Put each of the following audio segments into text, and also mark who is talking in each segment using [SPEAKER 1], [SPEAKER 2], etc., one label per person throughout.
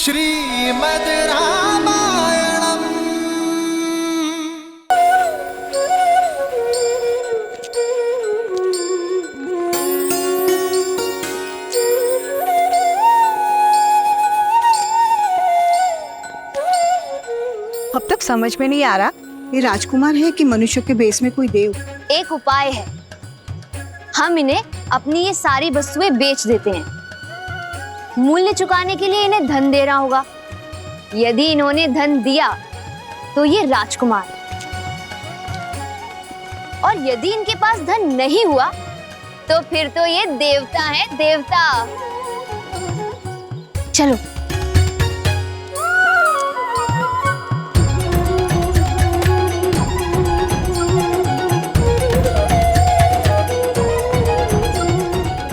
[SPEAKER 1] श्रीमद् रामायणम्।
[SPEAKER 2] अब तक समझ में नहीं आ रहा ये राजकुमार है कि मनुष्य के बेस में कोई देव।
[SPEAKER 3] एक उपाय है, हम इन्हें अपनी ये सारी वस्तुएं बेच देते हैं। मूल्य चुकाने के लिए इन्हें धन देना होगा। यदि इन्होंने धन दिया तो ये राजकुमार, और यदि इनके पास धन नहीं हुआ तो फिर तो ये देवता है, देवता। चलो।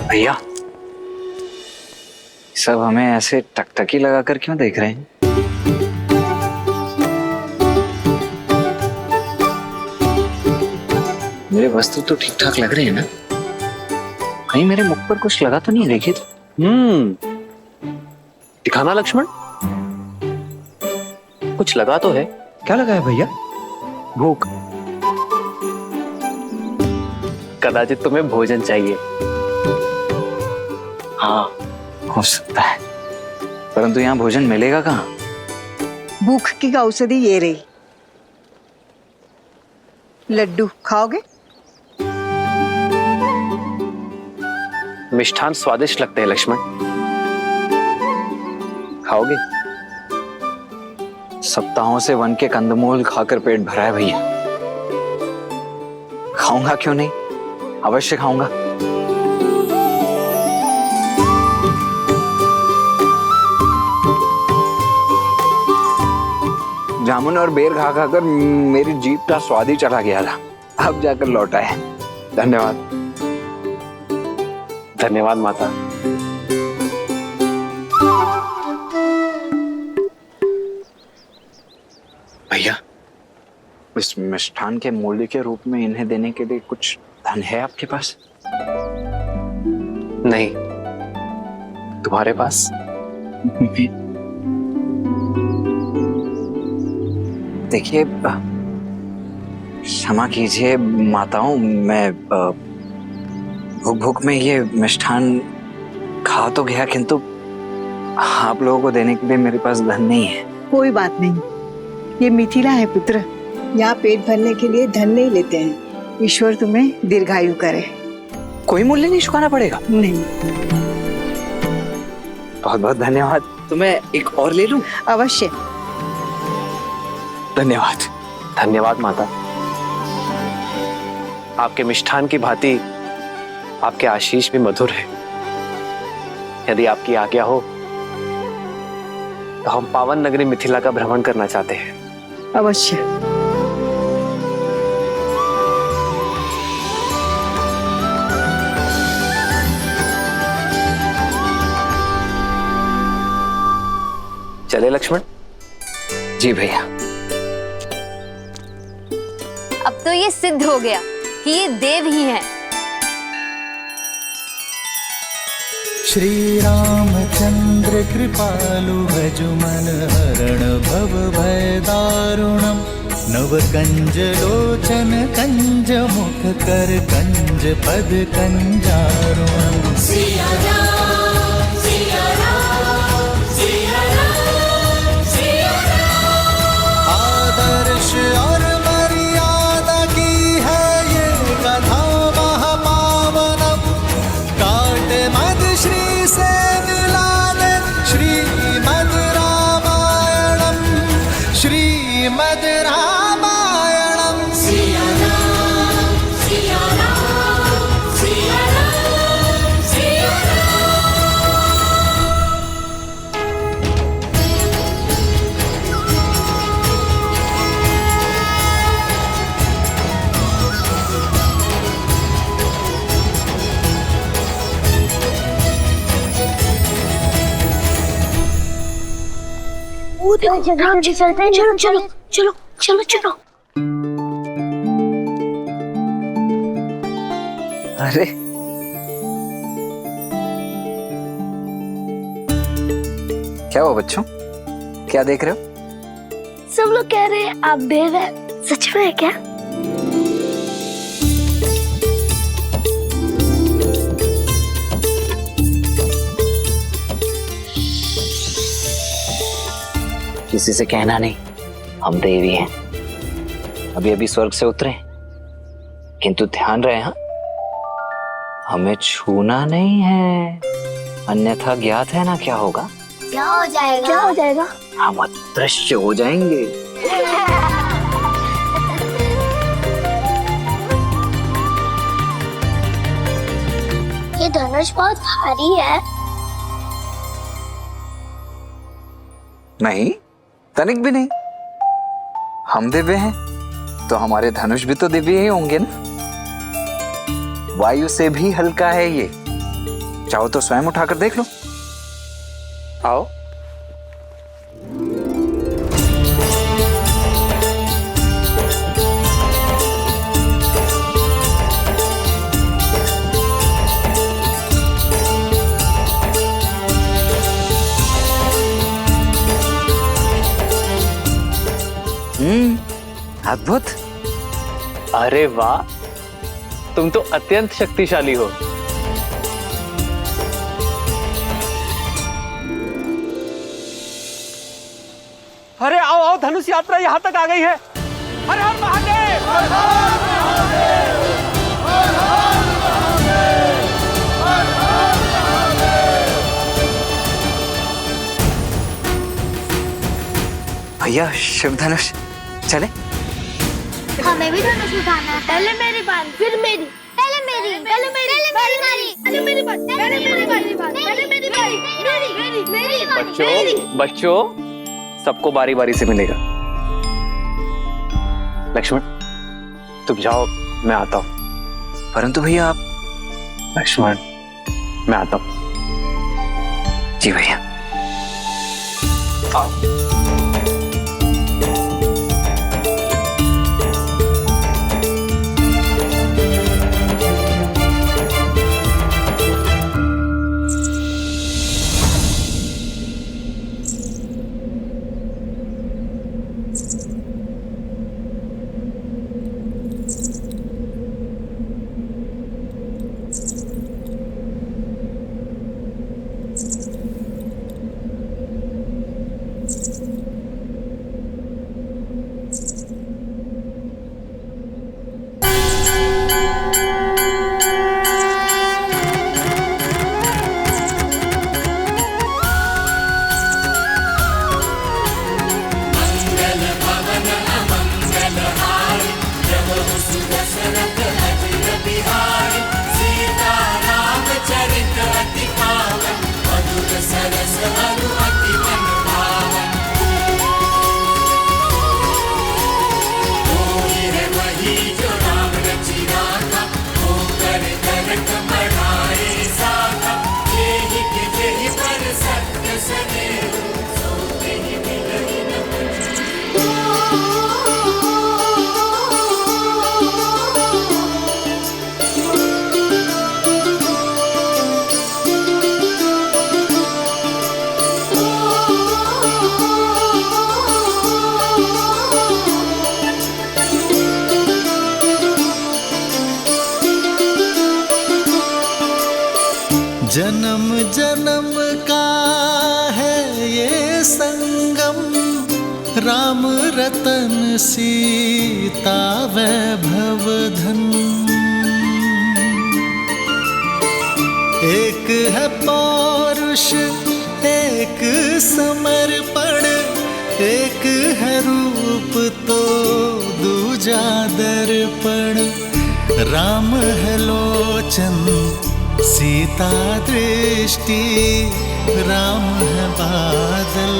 [SPEAKER 4] भैया, सब हमें ऐसे टकटकी लगाकर क्यों देख रहे हैं? मेरे वस्त्र तो ठीक ठाक लग रहे हैं ना? कहीं मेरे मुख पर कुछ लगा तो नहीं? देखिए तो।
[SPEAKER 5] दिखाना लक्ष्मण, कुछ लगा तो है।
[SPEAKER 4] क्या लगा है भैया?
[SPEAKER 5] भूख। कदाचित तुम्हें भोजन चाहिए।
[SPEAKER 4] हाँ, हो सकता है, परंतु यहाँ भोजन मिलेगा कहाँ?
[SPEAKER 2] भूख की औषधि ये रही। लड्डू खाओगे?
[SPEAKER 5] मिष्ठान स्वादिष्ट लगते हैं लक्ष्मण, खाओगे?
[SPEAKER 4] सप्ताहों से वन के कंदमूल खाकर पेट भरा है भैया। खाऊंगा क्यों नहीं, अवश्य खाऊंगा। जामुन और बेर खा खाकर मेरी जीभ का स्वाद ही चला गया था, अब जाकर लौटा है। धन्यवाद।
[SPEAKER 5] धन्यवाद माता।
[SPEAKER 4] भैया, इस मिष्ठान के मूल्य के रूप में इन्हें देने के लिए कुछ धन है आपके पास?
[SPEAKER 5] नहीं, तुम्हारे पास?
[SPEAKER 4] देखिए, क्षमा कीजिए माताओं, मैं भूख भूख में ये मिष्ठान खा तो गया, किंतु आप लोगों को देने के लिए मेरे पास धन नहीं है।
[SPEAKER 2] कोई बात नहीं, ये मिथिला है पुत्र, यहाँ पेट भरने के लिए धन नहीं लेते हैं। ईश्वर तुम्हें दीर्घायु करे।
[SPEAKER 4] कोई मूल्य नहीं चुकाना पड़ेगा?
[SPEAKER 2] नहीं।
[SPEAKER 4] बहुत बहुत धन्यवाद। तो मैं एक और ले लूं?
[SPEAKER 2] अवश्य।
[SPEAKER 4] धन्यवाद।
[SPEAKER 5] धन्यवाद माता। आपके मिष्ठान की भांति आपके आशीष भी मधुर है। यदि आपकी आज्ञा हो तो हम पावन नगरी मिथिला का भ्रमण करना चाहते हैं।
[SPEAKER 2] अवश्य।
[SPEAKER 5] चले लक्ष्मण?
[SPEAKER 4] जी भैया।
[SPEAKER 3] अब तो ये सिद्ध हो गया कि ये देव ही हैं।
[SPEAKER 1] श्री रामचंद्र कृपालु भजुमन हरण भव भय दारुणम। नव कंज लोचन कंज मुख कर कंज पद कंजारुणम। सिया राम, सिया राम, सिया राम, सिया राम। आदर्श और मर्यादा की है ये कथा महापावनम। काट मद श्री से मिला दे श्रीमद् रामायणम। श्रीमद् रामायणम। सिया राम, सिया राम, सिया राम, सिया
[SPEAKER 6] राम जी चलते हैं। चलो चलो चलो चलो चलो।
[SPEAKER 4] अरे क्या हुआ बच्चों? क्या देख रहे हो?
[SPEAKER 6] सब लोग कह रहे हैं आप देव हैं, सच में है क्या?
[SPEAKER 4] किसी से कहना नहीं, हम देवी हैं। अभी अभी स्वर्ग से उतरे, किंतु ध्यान रहे हाँ, हमें छूना नहीं है, अन्यथा ज्ञात है ना क्या होगा?
[SPEAKER 6] क्या हो जाएगा? क्या हो जाएगा?
[SPEAKER 4] हम अदृश्य हो जाएंगे।
[SPEAKER 6] ये धनुष बहुत भारी है।
[SPEAKER 4] नहीं, तनिक भी नहीं। हम दिव्य हैं तो हमारे धनुष भी तो दिव्य ही होंगे ना। वायु से भी हल्का है ये, चाहो तो स्वयं उठाकर देख लो। आओ। अद्भुत।
[SPEAKER 5] अरे वाह, तुम तो अत्यंत शक्तिशाली हो।
[SPEAKER 7] अरे आओ आओ, धनुष यात्रा यहाँ तक आ गई है। हर हर महादेव, हर हर महादेव, हर हर महादेव, हर हर महादेव।
[SPEAKER 4] भैया शिव धनुष चले।
[SPEAKER 6] हमें भी धनुष उठाना है। पहले मेरी बारी, फिर मेरी, पहले मेरी, पहले मेरी, पहले मेरी, पहले मेरी बारी, पहले मेरी बारी, पहले मेरी बारी, मेरी बारी।
[SPEAKER 5] बच्चों, सबको बारी बारी से मिलेगा। लक्ष्मण, तुम जाओ, मैं आता हूं।
[SPEAKER 4] परंतु भैया आप।
[SPEAKER 5] लक्ष्मण, मैं आता हूं।
[SPEAKER 4] जी भैया। आओ।
[SPEAKER 1] जन्म जन्म का है ये संगम, राम रतन सीता वैभव धन। एक है पौरुष, एक समर्पण, एक है रूप तो दूजा दर्पण। राम है लोचन, सीता दृष्टि, राम है बादल,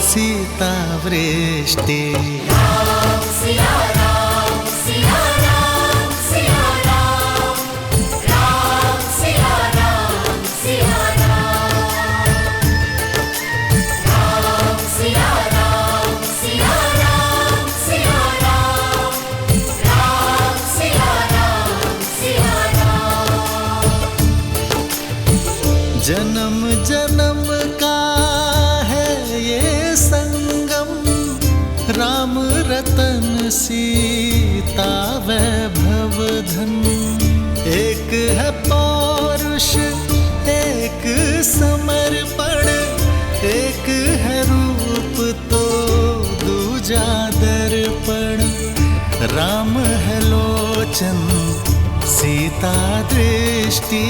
[SPEAKER 1] सीता वृष्टि।
[SPEAKER 6] राम सिया राम, सिया राम, सिया राम, राम सिया राम, सिया राम, राम सिया राम, सिया राम, सिया राम, राम सिया राम, सिया राम।
[SPEAKER 1] जन्म जन्म का है ये संग रतन सीता वैभव धन। एक है पौरुष एक समर्पण, एक है रूप तो दूजा दर्पण। राम है लोचन सीता दृष्टि,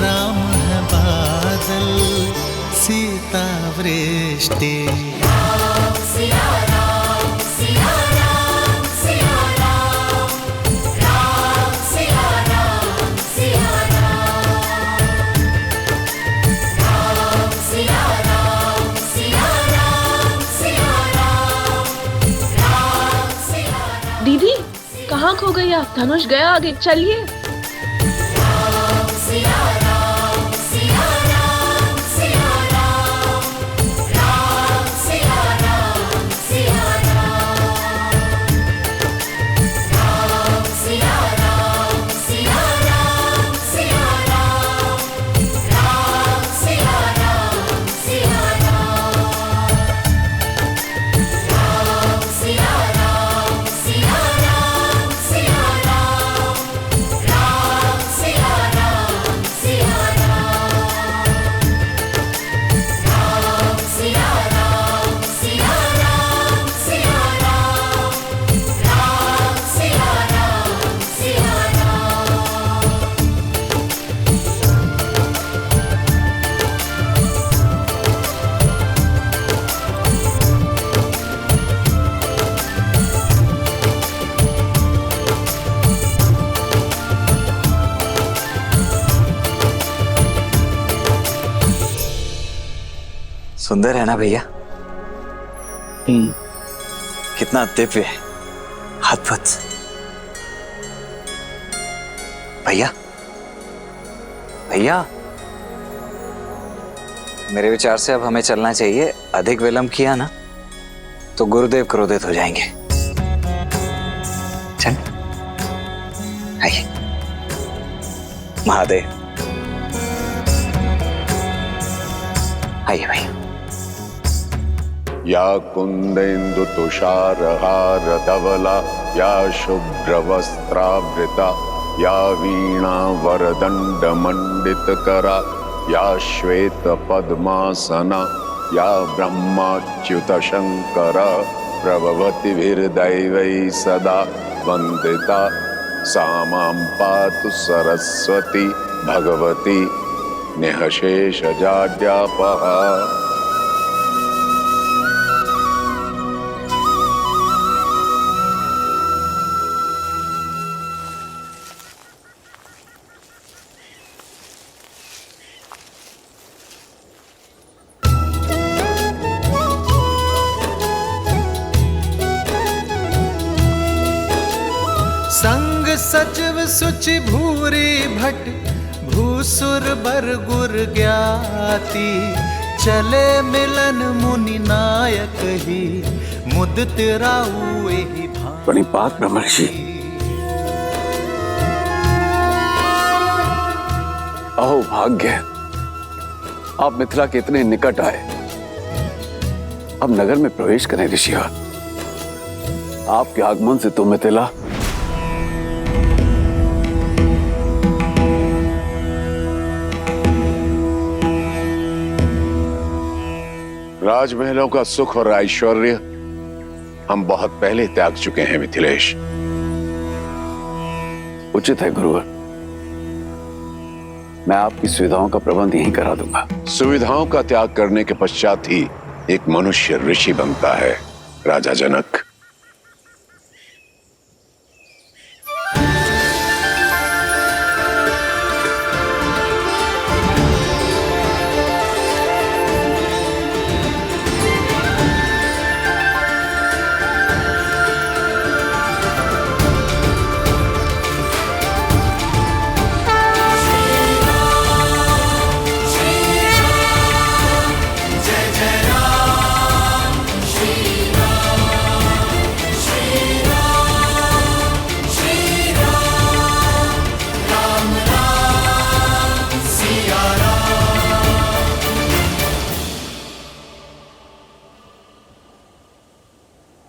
[SPEAKER 1] राम है बादल सीता वृष्टि।
[SPEAKER 8] दीदी कहाँ खो गई आप? धनुष गया आगे, चलिए।
[SPEAKER 4] सुंदर है ना भैया? कितना दिव्य है, अद्भुत। भैया भैया, मेरे विचार से अब हमें चलना चाहिए। अधिक विलंब किया ना तो गुरुदेव क्रोधित हो जाएंगे। चल आइए। महादेव आइए भैया।
[SPEAKER 9] या कुंदेन्दु तुषारहार धवला, या शुभ्रवस्त्रावृता, या वीणा वरदंड मंडितकरा, या श्वेत पद्मासना, या ब्रह्माच्युत शंकर प्रभवतिभिर्दैवै सदा वंदिता। सा मां पातु सरस्वती भगवती निःशेषजाड्यापहा।
[SPEAKER 1] संग सचिव सुचि भूरी भट, भूसुर बर गुर ज्ञाति। चले मिलन मुनि नायक ही, मुदित राउ एहि भांति।
[SPEAKER 10] प्रणिपात ब्रह्मर्षि। अहो भाग्य, आप मिथिला के इतने निकट आए। अब नगर में प्रवेश करें ऋषिवर। आपके आगमन से तो मिथिला
[SPEAKER 9] राजमहलों का सुख और ऐश्वर्य हम बहुत पहले त्याग चुके हैं मिथिलेश।
[SPEAKER 10] उचित है गुरुवर, मैं आपकी सुविधाओं का प्रबंध यहीं करा दूंगा।
[SPEAKER 9] सुविधाओं का त्याग करने के पश्चात ही एक मनुष्य ऋषि बनता है राजा जनक।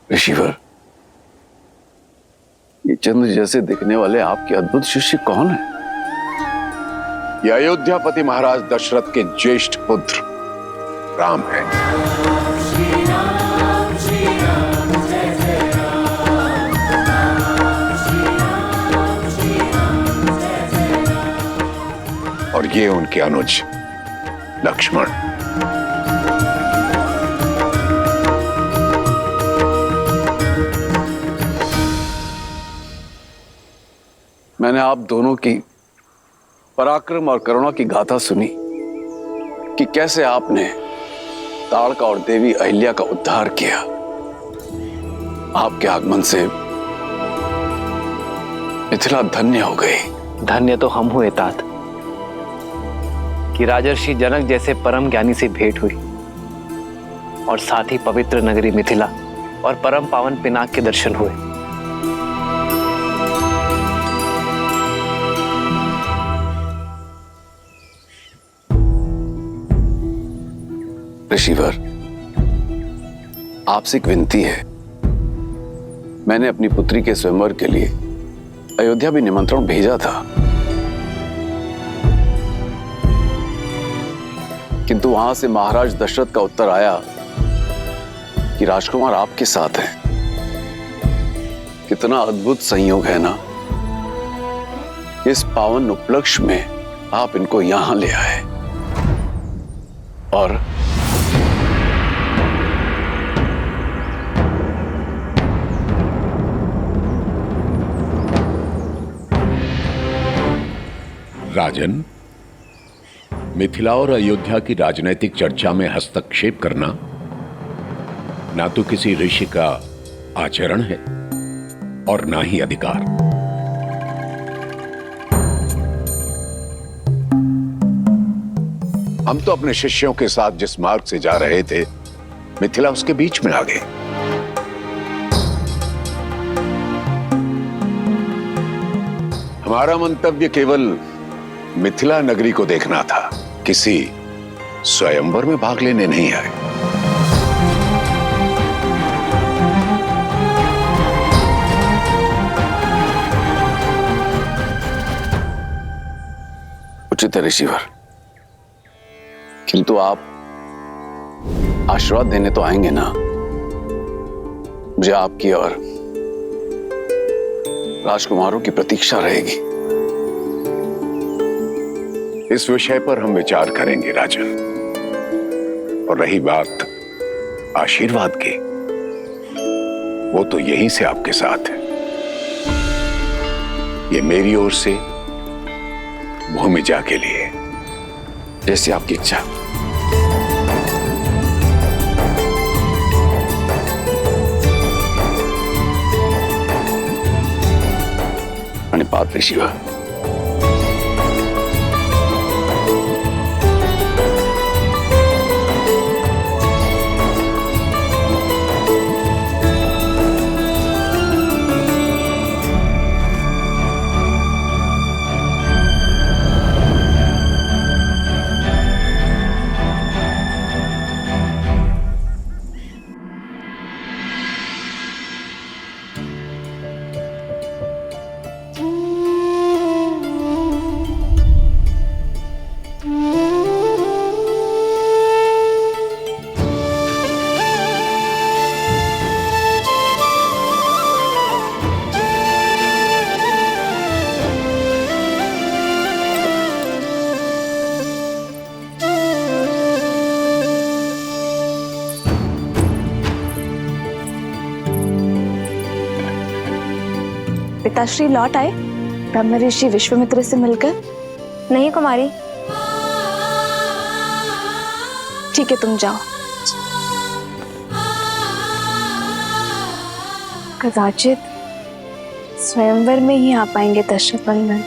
[SPEAKER 10] ऋषिवर, चंद्र जैसे दिखने वाले आपके अद्भुत शिष्य कौन है?
[SPEAKER 9] ये अयोध्यापति महाराज दशरथ के ज्येष्ठ पुत्र राम है। और ये उनके अनुज लक्ष्मण।
[SPEAKER 10] मैंने आप दोनों की पराक्रम और करुणा की गाथा सुनी कि कैसे आपने ताड़का और देवी अहिल्या का उद्धार किया। आपके आगमन से मिथिला धन्य हो गई।
[SPEAKER 5] धन्य तो हम हुए तात कि राजर्षि जनक जैसे परम ज्ञानी से भेंट हुई और साथ ही पवित्र नगरी मिथिला और परम पावन पिनाक के दर्शन हुए।
[SPEAKER 10] ऋषिवर, आपसे एक विनती है। मैंने अपनी पुत्री के स्वयंवर के लिए अयोध्या भी निमंत्रण भेजा था, किंतु वहां से महाराज दशरथ का उत्तर आया कि राजकुमार आपके साथ हैं। कितना अद्भुत संयोग है ना, इस पावन उपलक्ष्य में आप इनको यहां ले आए। और
[SPEAKER 9] राजन, मिथिला और अयोध्या की राजनीतिक चर्चा में हस्तक्षेप करना ना तो किसी ऋषि का आचरण है और ना ही अधिकार। हम तो अपने शिष्यों के साथ जिस मार्ग से जा रहे थे, मिथिला उसके बीच में आ गई। हमारा मंतव्य केवल मिथिला नगरी को देखना था, किसी स्वयंवर में भाग लेने नहीं आए।
[SPEAKER 10] उचित है ऋषिवर, किंतु आप आशीर्वाद देने तो आएंगे ना। मुझे आपकी और राजकुमारों की प्रतीक्षा रहेगी।
[SPEAKER 9] इस विषय पर हम विचार करेंगे राजन। और रही बात आशीर्वाद की, वो तो यहीं से आपके साथ है। ये मेरी ओर से भूमिजा के लिए।
[SPEAKER 10] जैसी आपकी इच्छा। पात्र ऋषिवर।
[SPEAKER 8] पिताश्री लौट आए ब्रह्म ऋषि विश्वामित्र से मिलकर?
[SPEAKER 3] नहीं कुमारी।
[SPEAKER 8] ठीक है, तुम जाओ। कदाचित स्वयंवर में ही आ पाएंगे दशरथ नंदन।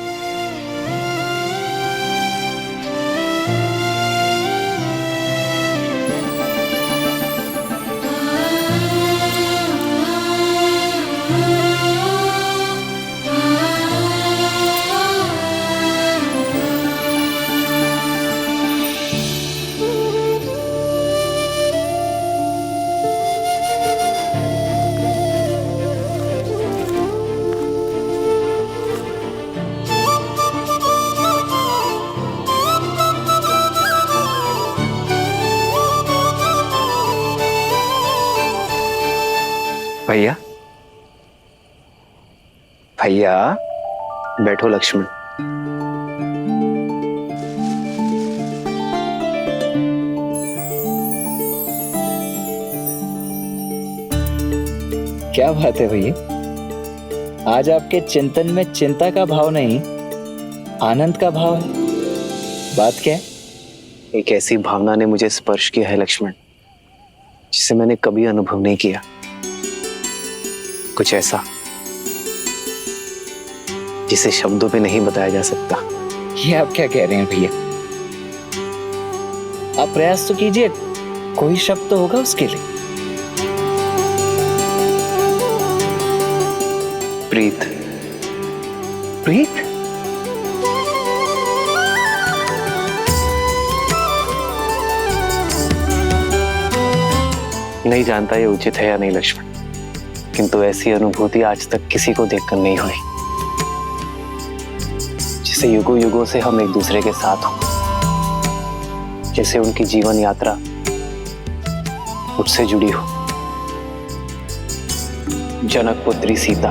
[SPEAKER 5] भैया भैया बैठो लक्ष्मण।
[SPEAKER 4] क्या बात है भैया, आज आपके चिंतन में चिंता का भाव नहीं, आनंद का भाव है। बात क्या है?
[SPEAKER 5] एक ऐसी भावना ने मुझे स्पर्श किया है लक्ष्मण, जिसे मैंने कभी अनुभव नहीं किया। कुछ ऐसा जिसे शब्दों पे नहीं बताया जा सकता।
[SPEAKER 4] ये आप क्या कह रहे हैं भैया? आप प्रयास तो कीजिए, कोई शब्द तो होगा उसके लिए।
[SPEAKER 5] प्रीत। प्रीत? नहीं जानता ये उचित है या नहीं लक्ष्मण, किंतु ऐसी अनुभूति आज तक किसी को देखकर नहीं हुई, जिसे युगों युगों से हम एक दूसरे के साथ हो, जैसे उनकी जीवन यात्रा मुझसे जुड़ी हो। जनक पुत्री सीता,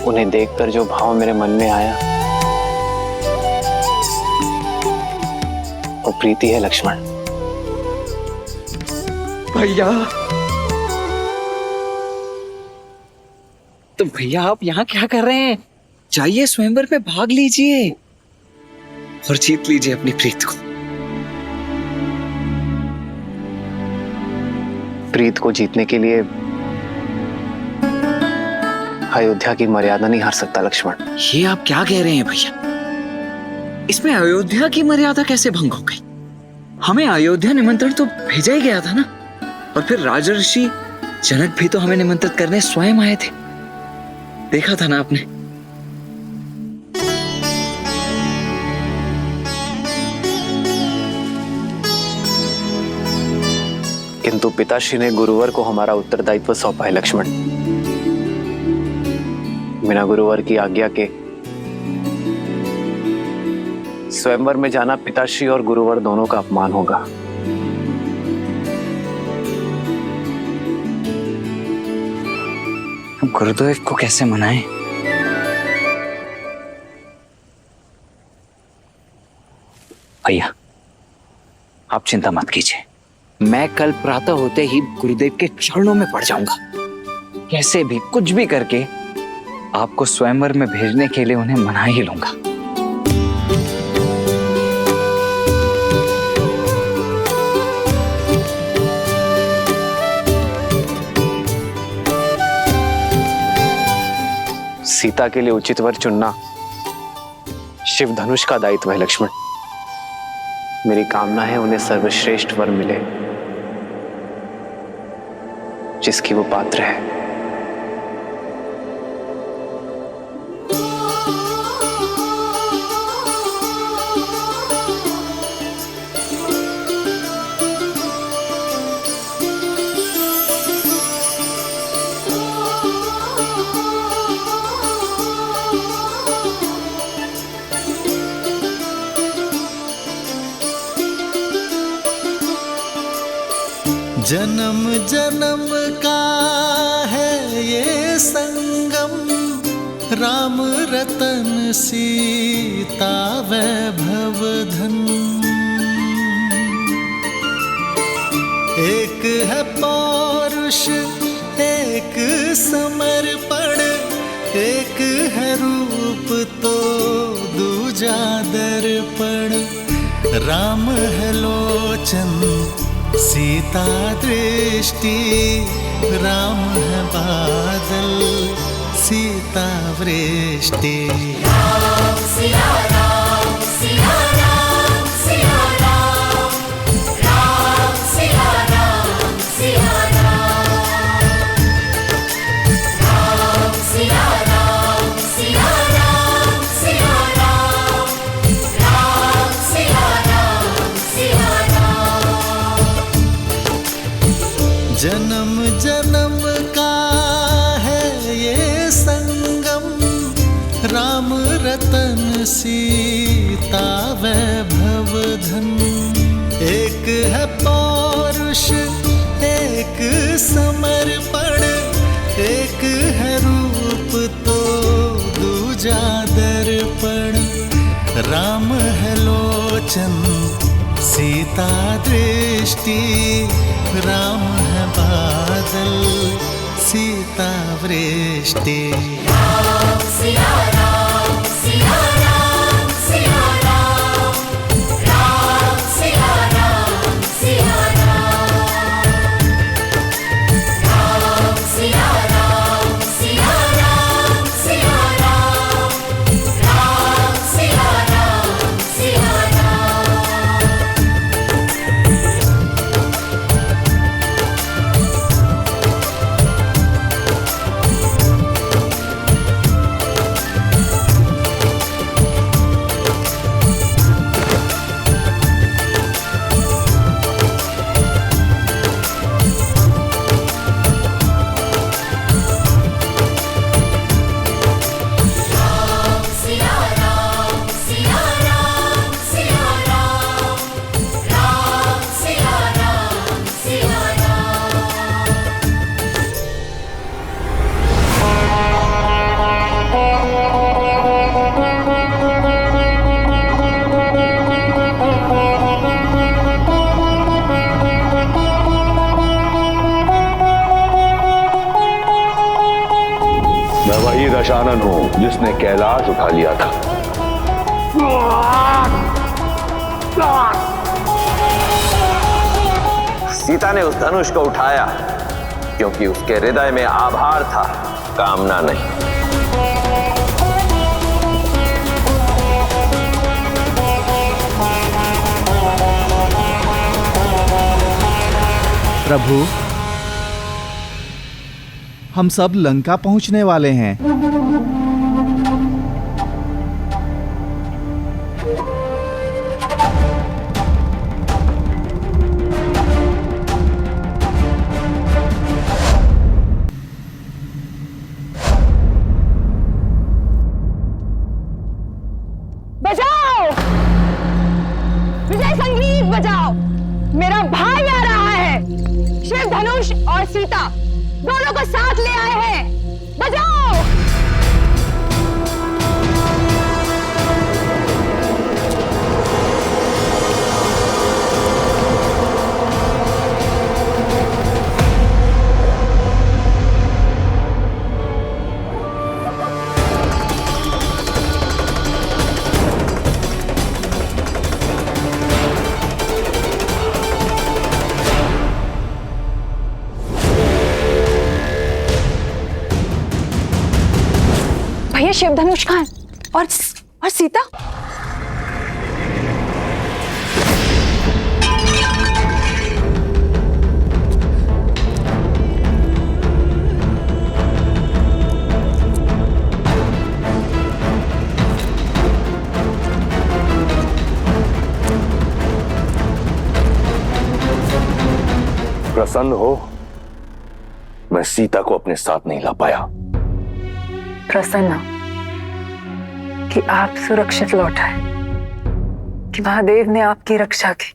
[SPEAKER 5] उन्हें देखकर जो भाव मेरे मन में आया वो प्रीति है लक्ष्मण।
[SPEAKER 7] भैया
[SPEAKER 4] तो भैया आप यहाँ क्या कर रहे हैं? जाइए स्वयंवर में भाग लीजिए और जीत लीजिए अपनी प्रीत को।
[SPEAKER 5] प्रीत को जीतने के लिए अयोध्या की मर्यादा नहीं हार सकता लक्ष्मण।
[SPEAKER 4] ये आप क्या कह रहे हैं भैया? इसमें अयोध्या की मर्यादा कैसे भंग हो गई? हमें अयोध्या निमंत्रण तो भेजा ही गया था ना, और फिर राजर्षि जनक भी तो हमें निमंत्रित करने स्वयं आए थे, देखा था ना आपने।
[SPEAKER 5] किंतु पिताश्री ने गुरुवर को हमारा उत्तरदायित्व सौंपा है लक्ष्मण। बिना गुरुवर की आज्ञा के स्वयंवर में जाना पिताश्री और गुरुवर दोनों का अपमान होगा।
[SPEAKER 4] गुरुदेव को कैसे मनाएं? भैया आप चिंता मत कीजिए, मैं कल प्रातः होते ही गुरुदेव के चरणों में पड़ जाऊंगा। कैसे भी कुछ भी करके आपको स्वयंवर में भेजने के लिए उन्हें मना ही लूंगा।
[SPEAKER 5] सीता के लिए उचित वर चुनना शिव धनुष का दायित्व है लक्ष्मण। मेरी कामना है उन्हें सर्वश्रेष्ठ वर मिले, जिसकी वो पात्र है।
[SPEAKER 1] जन्म जन्म का है ये संगम, राम रतन सीता वैभव धन। एक है पौरुष एक समर्पण, एक है रूप तो दूजा दर्पण। राम है लोचन सीता दृष्टि, राम है बादल सीता वृष्टि।
[SPEAKER 6] राम सिया राम सिया राम सिया राम, राम सिया राम सिया राम, राम सिया राम सिया राम सिया राम, राम सिया राम सिया राम।
[SPEAKER 1] जन्म जन्म का है ये संगम, राम रतन सीता वैभव धन। एक है पौरुष एक समर्पण, एक है रूप तो दूजा दर्पण। राम है लोचन सीता दृष्टि, राम है बादल सीता वृष्टि।
[SPEAKER 6] राम सिया राम सिया राम सिया राम, राम सिया राम सिया राम, राम सिया राम सिया राम सिया राम, राम सिया राम सिया राम।
[SPEAKER 10] मैं वही दशानन हूं जिसने कैलाश उठा लिया था।
[SPEAKER 11] सीता ने उस धनुष को उठाया क्योंकि उसके हृदय में आभार था, कामना नहीं।
[SPEAKER 12] प्रभु, हम सब लंका पहुंचने वाले हैं।
[SPEAKER 8] बजाओ, विजय संगीत बजाओ, मेरा भाई आ रहा है। शिव धनुष और सीता दोनों को साथ ले आए हैं, बजाओ। भैया शिव धनुष कहाँ है? और सीता?
[SPEAKER 10] प्रसन्न हो, मैं सीता को अपने साथ नहीं ला पाया।
[SPEAKER 8] प्रसन्न कि आप सुरक्षित लौट आए, कि महादेव ने आपकी रक्षा की।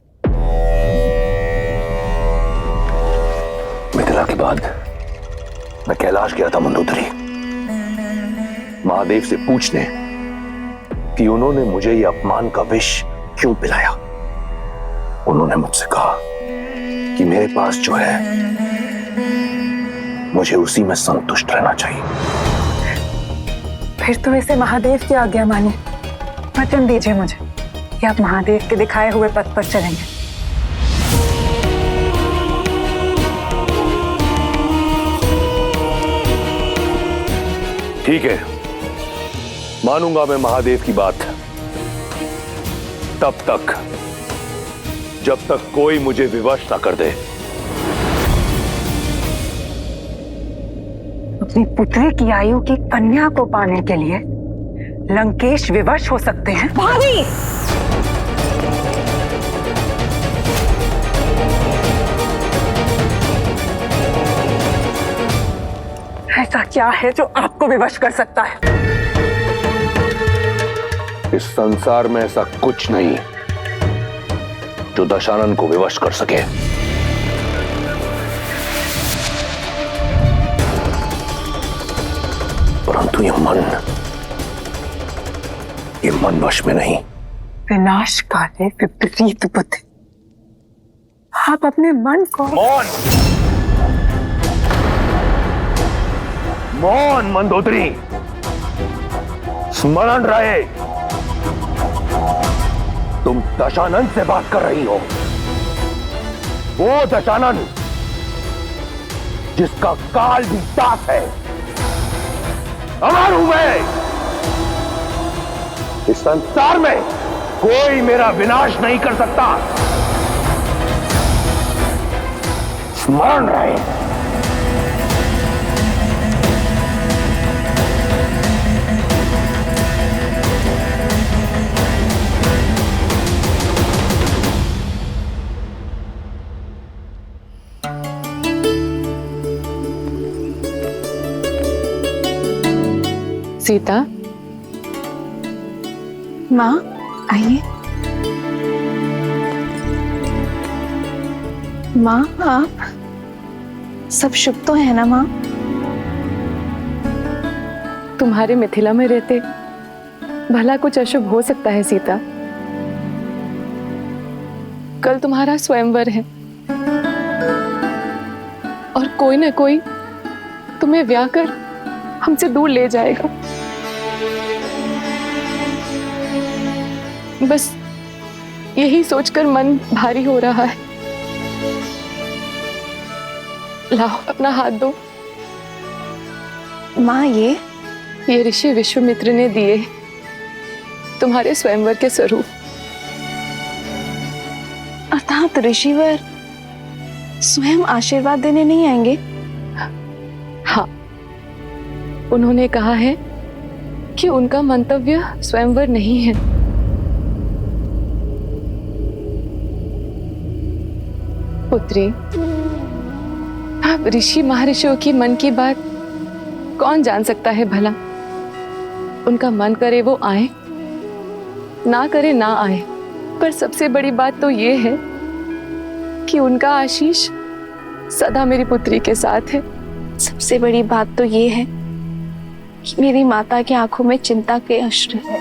[SPEAKER 10] मिथिला के बाद मैं कैलाश गया था मंदोदरी, महादेव से पूछने कि उन्होंने मुझे ये अपमान का विष क्यों पिलाया। उन्होंने मुझसे कहा कि मेरे पास जो है मुझे उसी में संतुष्ट रहना चाहिए।
[SPEAKER 8] फिर तो इसे महादेव की आज्ञा मानिए। वचन दीजिए मुझे कि आप महादेव के दिखाए हुए पथ पर चलेंगे।
[SPEAKER 10] ठीक है, मानूंगा मैं महादेव की बात, तब तक जब तक कोई मुझे विवश ना कर दे।
[SPEAKER 8] अपनी पुत्री की आयु की कन्या को पाने के लिए लंकेश विवश हो सकते हैं। भाभी! ऐसा क्या है जो आपको विवश कर सकता है?
[SPEAKER 10] इस संसार में ऐसा कुछ नहीं जो दशानन को विवश कर सके। परंतु ये मन वश में नहीं।
[SPEAKER 8] विनाशकारी विपरीत बुद्धि, आप अपने मन को
[SPEAKER 10] मौन मंदोदरी, स्मरण रहे तुम दशानन से बात कर रही हो। वो दशानन जिसका काल भी दास है। अमर हूं मैं। इस संसार में कोई मेरा विनाश नहीं कर सकता। स्मरण रहे।
[SPEAKER 8] सीता, माँ आइए। माँ आप सब शुभ तो है ना माँ? तुम्हारे मिथिला में रहते भला कुछ अशुभ हो सकता है सीता? कल तुम्हारा स्वयंवर है और कोई ना कोई तुम्हें ब्याह कर हमसे दूर ले जाएगा। बस यही सोचकर मन भारी हो रहा है। लाओ अपना हाथ दो। माँ ये ऋषि विश्वामित्र ने दिए तुम्हारे स्वयंवर के स्वरूप। अर्थात ऋषिवर स्वयं आशीर्वाद देने नहीं आएंगे? हाँ, उन्होंने कहा है कि उनका मंतव्य स्वयंवर नहीं है। पुत्री, अब ऋषि महर्षियों की मन की बात कौन जान सकता है भला? उनका मन करे वो आए, ना करे ना आए। पर सबसे बड़ी बात तो ये है कि उनका आशीष सदा मेरी पुत्री के साथ है। सबसे बड़ी बात तो ये है कि मेरी माता की आंखों में चिंता के अश्रु है।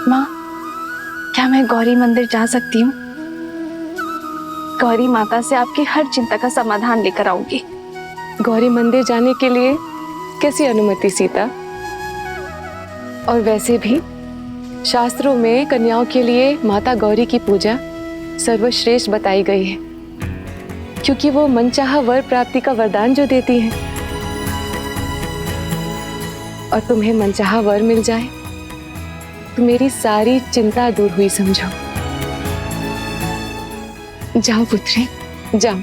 [SPEAKER 8] माँ, क्या मैं गौरी मंदिर जा सकती हूँ? गौरी माता से आपकी हर चिंता का समाधान लेकर आऊंगी। गौरी मंदिर जाने के लिए कैसी अनुमति सीता? और वैसे भी शास्त्रों में कन्याओं के लिए माता गौरी की पूजा सर्वश्रेष्ठ बताई गई है, क्योंकि वो मनचाहा वर प्राप्ति का वरदान जो देती है। और तुम्हें मनचाहा वर मिल जाए तो मेरी सारी चिंता दूर हुई समझो। जाओ पुत्री, जाओ।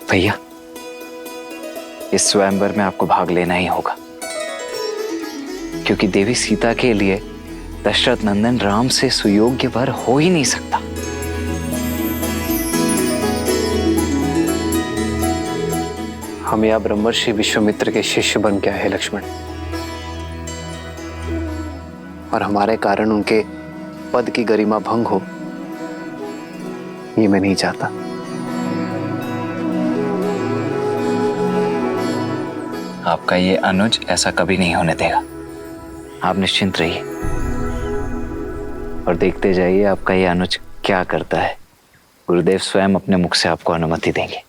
[SPEAKER 4] भैया, इस स्वयंवर में आपको भाग लेना ही होगा, क्योंकि देवी सीता के लिए दशरथ नंदन राम से सुयोग्य वर हो ही नहीं सकता।
[SPEAKER 5] हम या ब्रह्मर्षि विश्वामित्र के शिष्य बन के आए हैं लक्ष्मण, और हमारे कारण उनके पद की गरिमा भंग हो, ये मैं नहीं चाहता।
[SPEAKER 4] आपका ये अनुज ऐसा कभी नहीं होने देगा। आप निश्चिंत रहिए और देखते जाइए आपका ये अनुज क्या करता है। गुरुदेव स्वयं अपने मुख से आपको अनुमति देंगे।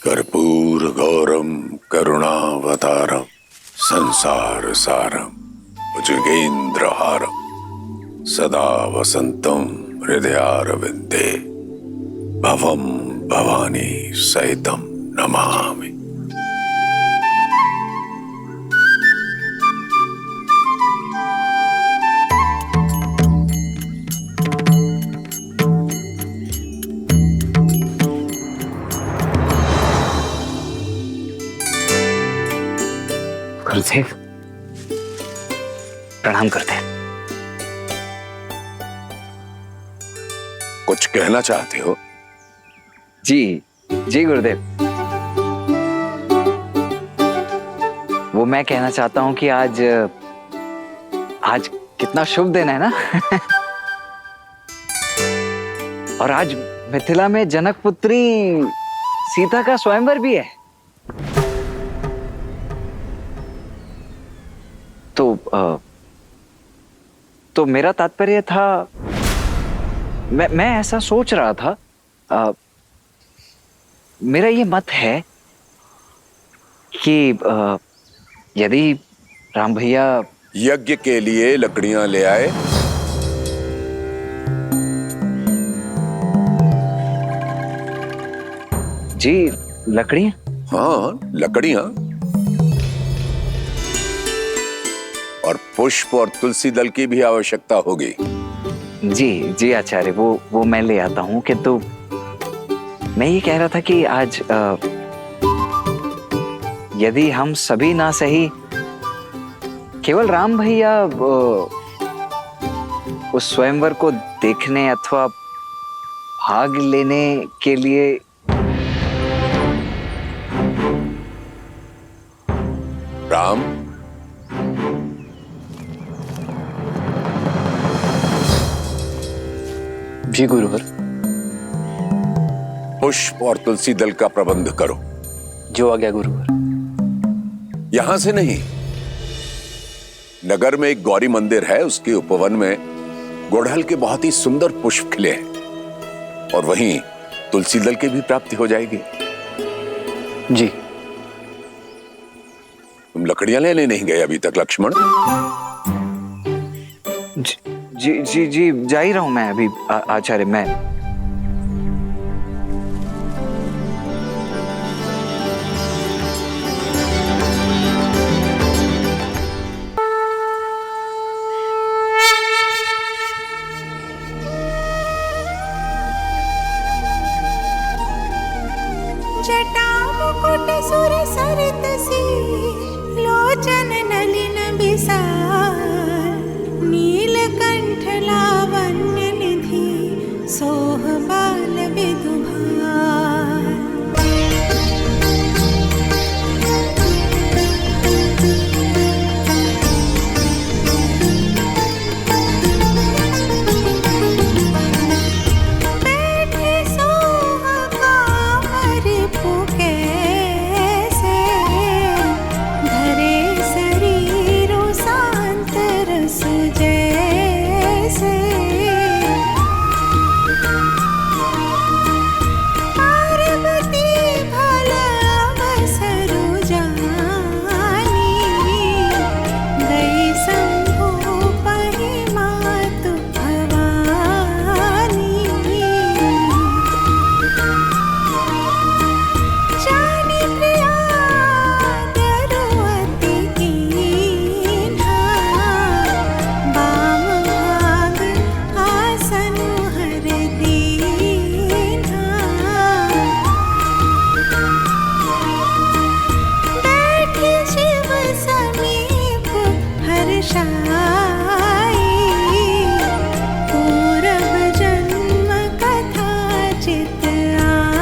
[SPEAKER 9] कर्पूर गौरम करुणावतारम संसार सारम भुजगेन्द्रहारम सदा वसंतम हृदयारविंदे भवम भवानी सहितम नमामि।
[SPEAKER 4] गुरुदेव प्रणाम करते हैं।
[SPEAKER 9] कुछ कहना चाहते हो?
[SPEAKER 4] जी जी गुरुदेव, वो मैं कहना चाहता हूं कि आज कितना शुभ दिन है ना। और आज मिथिला में जनक पुत्री सीता का स्वयंवर भी है। तो मेरा तात्पर्य था, मैं ऐसा सोच रहा था, मेरा ये मत है कि यदि राम भैया
[SPEAKER 9] यज्ञ के लिए लकड़ियां ले आए।
[SPEAKER 4] जी लकड़ियां?
[SPEAKER 9] हाँ लकड़ियां और पुष्प और तुलसी दल की भी आवश्यकता होगी।
[SPEAKER 4] जी जी आचार्य, वो मैं ले आता हूँ। किंतु मैं ये कह रहा था कि आज यदि हम सभी ना सही, केवल राम भैया उस स्वयंवर को देखने अथवा भाग लेने के लिए
[SPEAKER 9] राम,
[SPEAKER 5] जी गुरुवर।
[SPEAKER 9] पुष्प और तुलसी दल का प्रबंध करो।
[SPEAKER 5] जो आ गया गुरुवर।
[SPEAKER 9] यहां से नहीं, नगर में एक गौरी मंदिर है, उसके उपवन में गुड़हल के बहुत ही सुंदर पुष्प खिले हैं और वहीं तुलसी दल की भी प्राप्ति हो जाएगी।
[SPEAKER 5] जी।
[SPEAKER 9] तुम लकड़ियां लेने नहीं गए अभी तक लक्ष्मण?
[SPEAKER 4] जी जी जी जा ही रहा हूं मैं अभी आचार्य। मैं
[SPEAKER 13] जटा मुकुट सुर सरित सी लोचन नलिन बिसार नीलकंठ लावण्य निधि सोह बाल विदुभार। बैठे सोह कामर पुकैसे धरे शरीरो शांत रस जैसे। पार्वती भल अवसरु जानी गई शंभु पहि मातु भवानी। जानी प्रिया दरुअति कीन्हा बाम भाग आसन हर दीन्हा। बैठी शिव समीप हर्षाई पूरब जन्म कथा चित आई।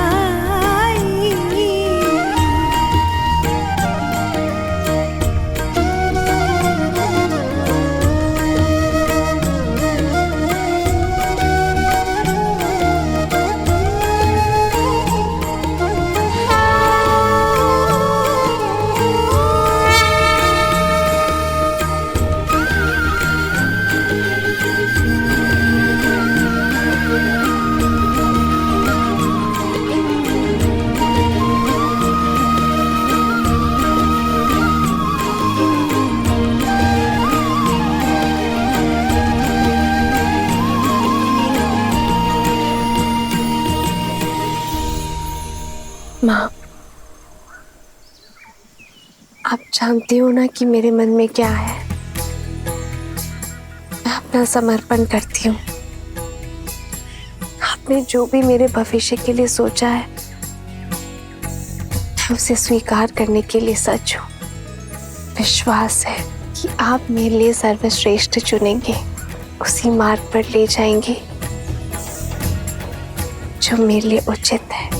[SPEAKER 8] माँ,
[SPEAKER 14] आप जानती हो ना कि मेरे मन में क्या है। मैं अपना समर्पण करती हूँ। आपने जो भी मेरे भविष्य के लिए सोचा है, मैं उसे स्वीकार करने के लिए सच हूँ। विश्वास है कि आप मेरे लिए सर्वश्रेष्ठ चुनेंगे, उसी मार्ग पर ले जाएंगे जो मेरे लिए उचित है।